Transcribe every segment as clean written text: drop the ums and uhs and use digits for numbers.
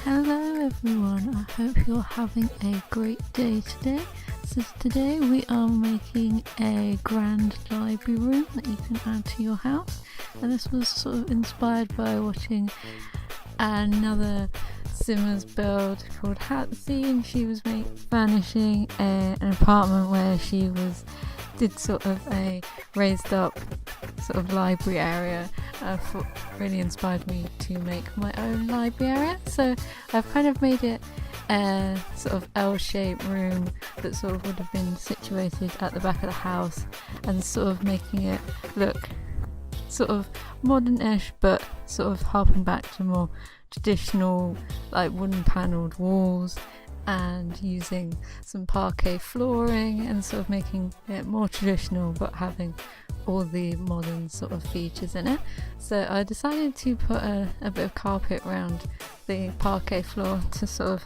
Hello everyone, I hope you're having a great day today. So today we are making a grand library room that you can add to your house, and this was sort of inspired by watching another Simmers build called Hatsy, and she was furnishing an apartment where she did sort of a raised up sort of library area. I thought really inspired me to make my own library area, so I've kind of made it a sort of L-shaped room that sort of would have been situated at the back of the house, and sort of making it look sort of modern-ish, but sort of harping back to more traditional like wooden panelled walls, and using some parquet flooring and sort of making it more traditional but having all the modern sort of features in it. So I decided to put a bit of carpet around the parquet floor to sort of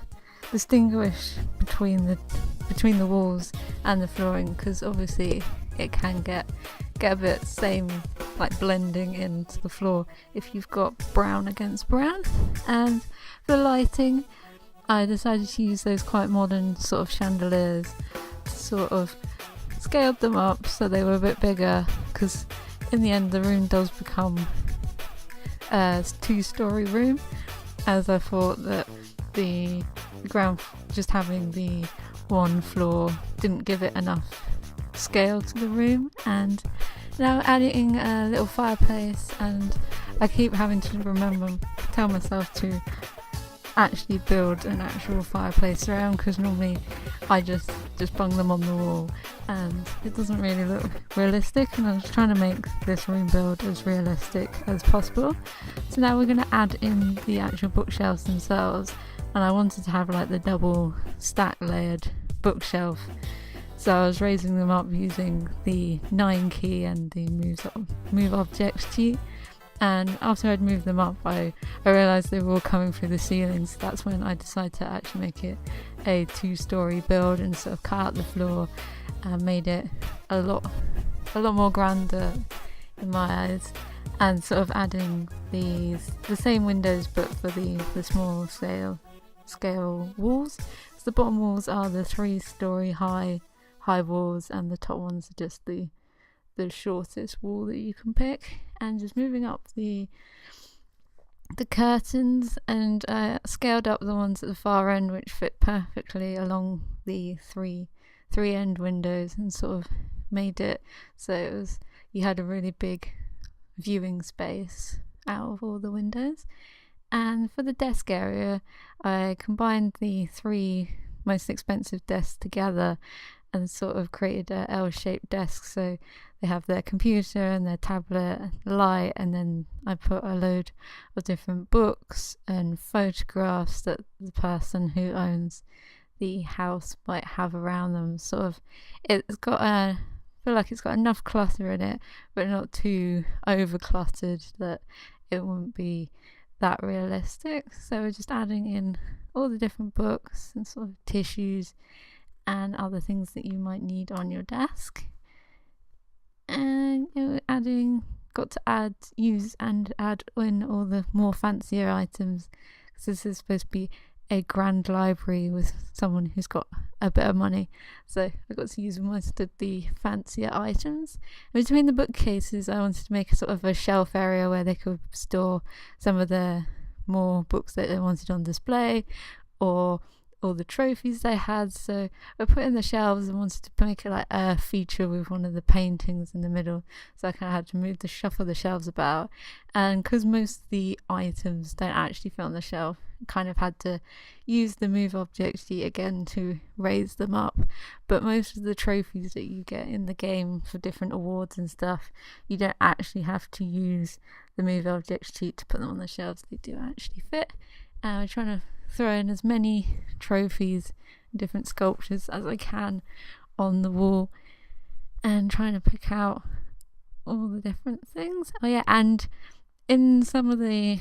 distinguish between the walls and the flooring, because obviously it can get a bit same like blending into the floor if you've got brown against brown. And for lighting, I decided to use those quite modern sort of chandeliers, sort of scaled them up so they were a bit bigger, because in the end the room does become a two-story room, as I thought that the ground, just having the one floor, didn't give it enough scale to the room. And now adding a little fireplace, and I keep having to tell myself to actually build an actual fireplace around, because normally I just bung them on the wall and it doesn't really look realistic, and I was trying to make this room build as realistic as possible. So now we're going to add in the actual bookshelves themselves, and I wanted to have like the double stack layered bookshelf, so I was raising them up using the 9 key and the move object key. And after I'd moved them up, I realised they were all coming through the ceiling, so that's when I decided to actually make it a 2-story build and sort of cut out the floor and made it a lot more grander in my eyes, and sort of adding the same windows but for the small scale walls. So the bottom walls are the 3-story high walls, and the top ones are just the shortest wall that you can pick. And just moving up the curtains, and scaled up the ones at the far end which fit perfectly along the three end windows, and sort of made it so you had a really big viewing space out of all the windows. And for the desk area, I combined the 3 most expensive desks together and sort of created a L-shaped desk, so they have their computer and their tablet, light, and then I put a load of different books and photographs that the person who owns the house might have around them. Sort of, it's got I feel like it's got enough clutter in it, but not too over cluttered that it wouldn't be that realistic. So we're just adding in all the different books and sort of tissues and other things that you might need on your desk. And got to add in all the more fancier items, because this is supposed to be a grand library with someone who's got a bit of money, so I got to use most of the fancier items. Between the bookcases, I wanted to make a sort of a shelf area where they could store some of the more books that they wanted on display, or all the trophies they had. So I put in the shelves and wanted to make it like a feature with one of the paintings in the middle, so I kind of had to shuffle the shelves about. And because most of the items don't actually fit on the shelf, I kind of had to use the move object key again to raise them up. But most of the trophies that you get in the game for different awards and stuff, you don't actually have to use the move object key to put them on the shelves. They do actually fit. And I'm trying to throw in as many trophies and different sculptures as I can on the wall, and trying to pick out all the different things. Oh yeah, and in some of the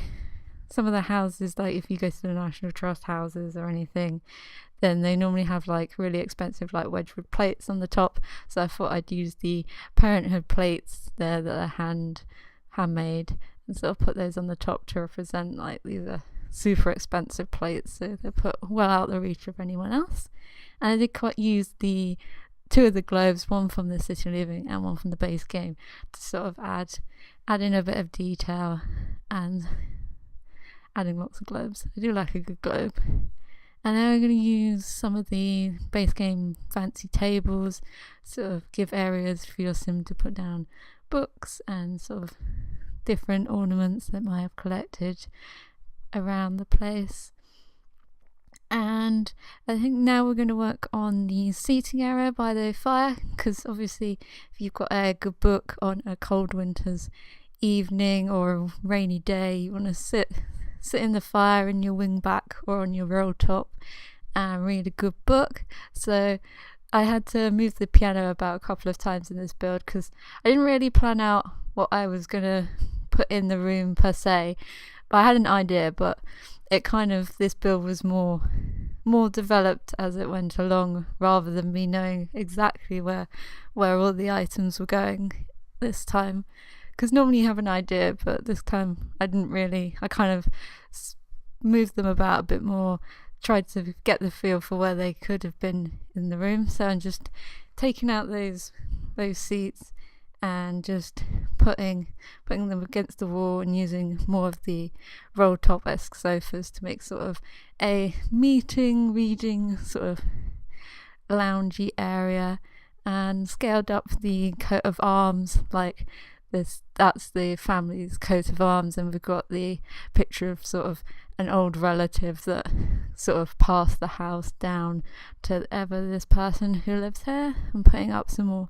some of the houses, like if you go to the National Trust houses or anything, then they normally have like really expensive like Wedgwood plates on the top. So I thought I'd use the Parenthood plates there that are handmade, and sort of put those on the top to represent like these are super expensive plates, so they're put well out the reach of anyone else. And I did quite use the two of the globes, one from the City Living and one from the base game, to sort of add in a bit of detail and adding lots of globes. I do like a good globe. And then we're going to use some of the base game fancy tables, sort of give areas for your sim to put down books and sort of different ornaments that might have collected around the place. And I think now we're going to work on the seating area by the fire, because obviously if you've got a good book on a cold winter's evening or a rainy day, you want to sit in the fire in your wing back or on your roll top and read a good book. So I had to move the piano about a couple of times in this build because I didn't really plan out what I was going to put in the room per se, but I had an idea, but it kind of, this build was more developed as it went along, rather than me knowing exactly where all the items were going this time. Because normally you have an idea, but this time I didn't really. I kind of moved them about a bit more, tried to get the feel for where they could have been in the room. So I'm just taking out those seats and just putting them against the wall and using more of the roll top-esque sofas to make sort of a meeting, reading, sort of loungy area, and scaled up the coat of arms like this. That's the family's coat of arms, and we've got the picture of sort of an old relative that sort of passed the house down to ever this person who lives here, and putting up some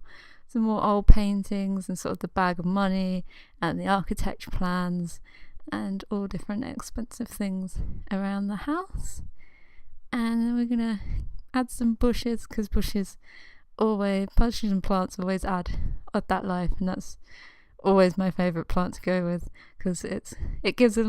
more old paintings and sort of the bag of money and the architecture plans and all different expensive things around the house. And then we're gonna add some bushes, because bushes and plants always add that life, and that's always my favourite plant to go with, because it adds a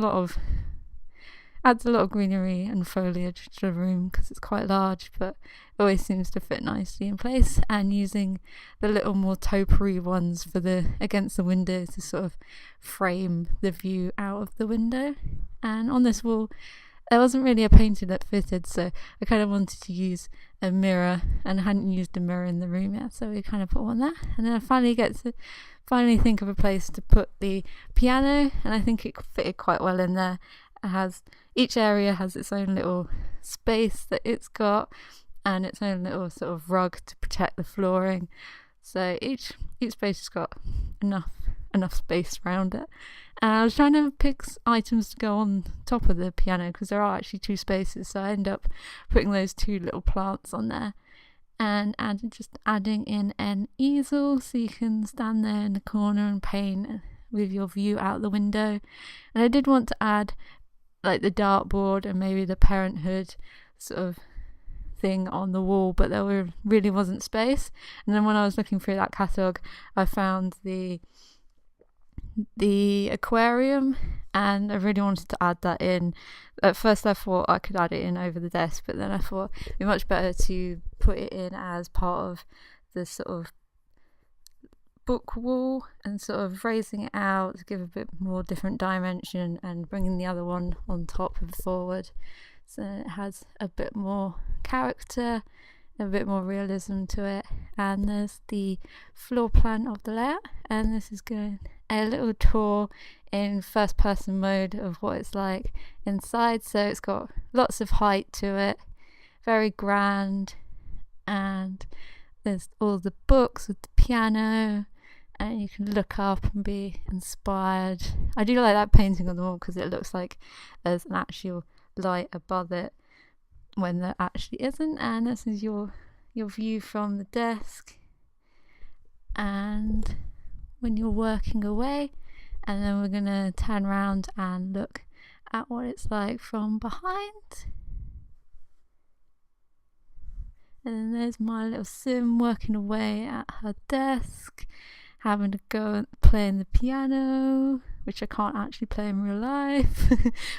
lot of greenery and foliage to the room, because it's quite large, but it always seems to fit nicely in place. And using the little more topiary ones against the windows to sort of frame the view out of the window. And on this wall there wasn't really a painting that fitted, so I kind of wanted to use a mirror, and I hadn't used a mirror in the room yet, so we kind of put one there. And then I finally think of a place to put the piano, and I think it fitted quite well in there. Each area has its own little space that it's got, and its own little sort of rug to protect the flooring. So each space has got enough space around it. And I was trying to pick items to go on top of the piano, because there are actually two spaces, so I end up putting those two little plants on there, and adding in an easel so you can stand there in the corner and paint with your view out the window. And I did want to add like the dartboard and maybe the Parenthood sort of thing on the wall, but there really wasn't space. And then when I was looking through that catalogue, I found the aquarium, and I really wanted to add that in. At first I thought I could add it in over the desk, but then I thought it'd be much better to put it in as part of the sort of book wall, and sort of raising it out to give a bit more different dimension, and bringing the other one on top and forward, so it has a bit more character, a bit more realism to it. And there's the floor plan of the layout, and this is going a little tour in first person mode of what it's like inside. So it's got lots of height to it, very grand, and there's all the books with the piano, and you can look up and be inspired. I do like that painting on the wall, because it looks like there's an actual light above it when there actually isn't. And this is your view from the desk, and when you're working away. And then we're gonna turn around and look at what it's like from behind. And then there's my little sim working away at her desk, having to go and play the piano which I can't actually play in real life.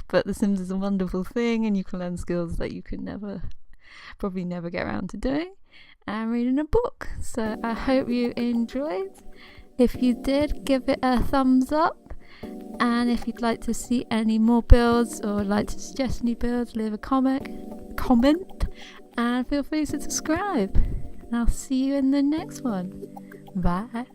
But The Sims is a wonderful thing, and you can learn skills that you could probably never get around to doing, and reading a book. So I hope you enjoyed. If you did, give it a thumbs up, and if you'd like to see any more builds or like to suggest any builds, leave a comment, and feel free to subscribe. And I'll see you in the next one. Bye.